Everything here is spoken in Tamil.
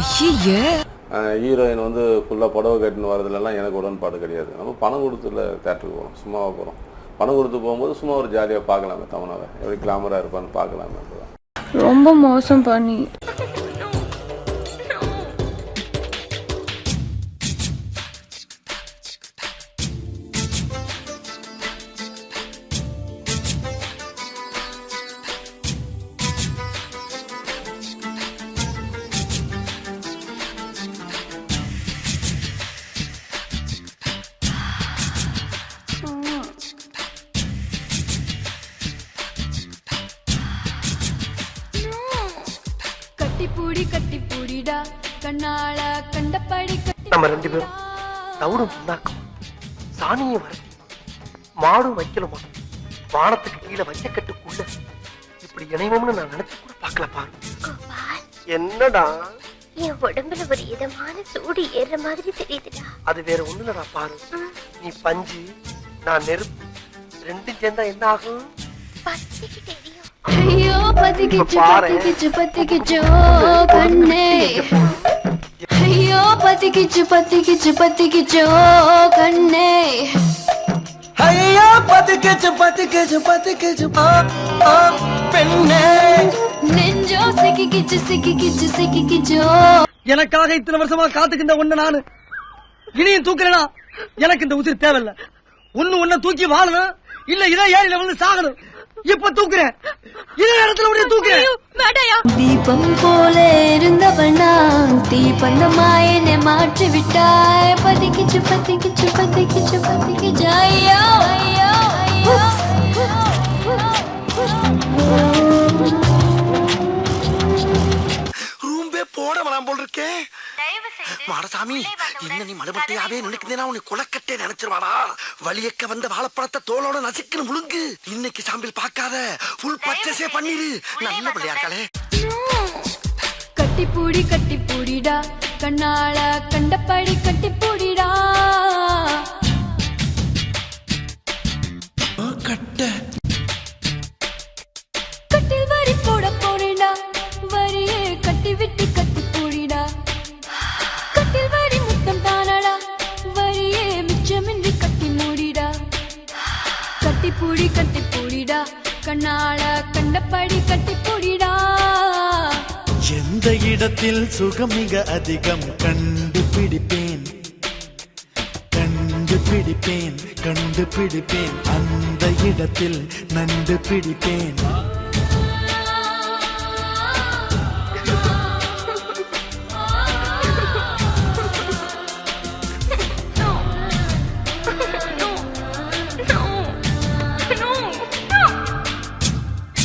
ஐயே ஹீரோயின் வந்து ஃபுல்லாக புடவை கட்டின்னு வரதுலலாம் எனக்கு உடன்பாடு கிடையாது. நம்ம பணம் கொடுத்துல தேட்டருக்கு போகிறோம், சும்மாவாக போகிறோம். பணம் கொடுத்து போகும்போது சும்மா ஒரு ஜாலியாக பார்க்கலாமே, தமனாவை எப்படி கிளாமராக இருப்பான்னு பார்க்கலாமே. ரொம்ப மோசம் பண்ணி கட்டி பூடிடா கண்ணால கண்டபடி கட்டி நம்ம ரெண்டு பேரும் தவுடும் புண்ணாக்கும் சாணியை வரட்டி மாடும் வைக்கலுமா வானத்துக்கு கீழே வைக்கக்கட்டுக்குள்ள இப்படி இணைவோம்னு நான் நினைச்சு கூட பார்க்கல பாரு. என்னடா என் உடம்புல ஒரு இதமான சூடு ஏறுற மாதிரி தெரியுதுடா. அது வேற ஒண்ணுலடா பாரு. நீ பஞ்சு நான் நெருப்பு ரெண்டும் சேர்ந்தா என்ன ஆகும்? பத்திக்கு தெரியும். ஐயோ பத்திக்கிச்சு பத்திக்கிச்சு பத்திக்கிச்சோ கண்ணே. ஐயோ பத்திக்கிச்சு பத்திக்கிச்சு பத்திக்கிச்சோ கண்ணே. ஐயோ பத்திக்கிச்சு பத்திக்கிச்சு பத்திக்கிச்சு பெண்ணே. நெஞ்சோ சிக்கிக்கிச்சு சிக்கிக்கிச்சு சிக்கிக்கிச்சோ. எனக்காக இத்தனை வருஷமா காத்துக்கின்ற ஒண்ணு நானு இனியும் தூக்குறேனா? எனக்கு இந்த உயிர் தேவையில்ல. ஒண்ணு தூக்கி வாழணும், இல்ல இதை ஏறில வந்து சாகணும். இப்ப தூக்குறேன், இதே இடத்துல உடனே தூக்குறேன். தீபம் போல இருந்தவனா தீபந்தமாய் என்னை மாற்றி விட்டாய். பத்திக்கிச்சு பத்திக்கிச்சு பத்திக்கிச்சு பத்திக்கிச்சு. ஐயோ ஐயோ ஐயோ. ரூம்பே போட வரான் போல் இருக்கே. மாடசாமி என்ன நீ மடுபட்டையாவே நினைக்கிறேனா? உன்னை குளக்கட்டே நினைச்சிருவாடா. வலியக்க வந்த வாழைப்பழத்தை தோலோட நசுக்குன்னு முழுங்கு. இன்னைக்கு சாம்பிள் பார்க்காத, புல் பச்சஸே பண்ணிரு. நல்ல பிள்ளையார்களே. கட்டி பூடிடா கண்ணால கண்டபடி கட்டி பூடிடா. கட்டில் வரி போட போறேடா, வரியே கட்டி விட்டு கட்டி பூடிடா. கட்டில் வரி முத்தம் தானடா, வரியே மிச்சமின்றி கட்டி மூடிடா. கட்டி பூடிடா கண்ணால கண்டபடி கட்டி பூடிடா. எந்த இடத்தில் சுகம் மிக அதிகம் கண்டுபிடிப்பேன் கண்டுபிடிப்பேன் கண்டுபிடிப்பேன். அந்த இடத்தில் நண்டு பிடிப்பேன்.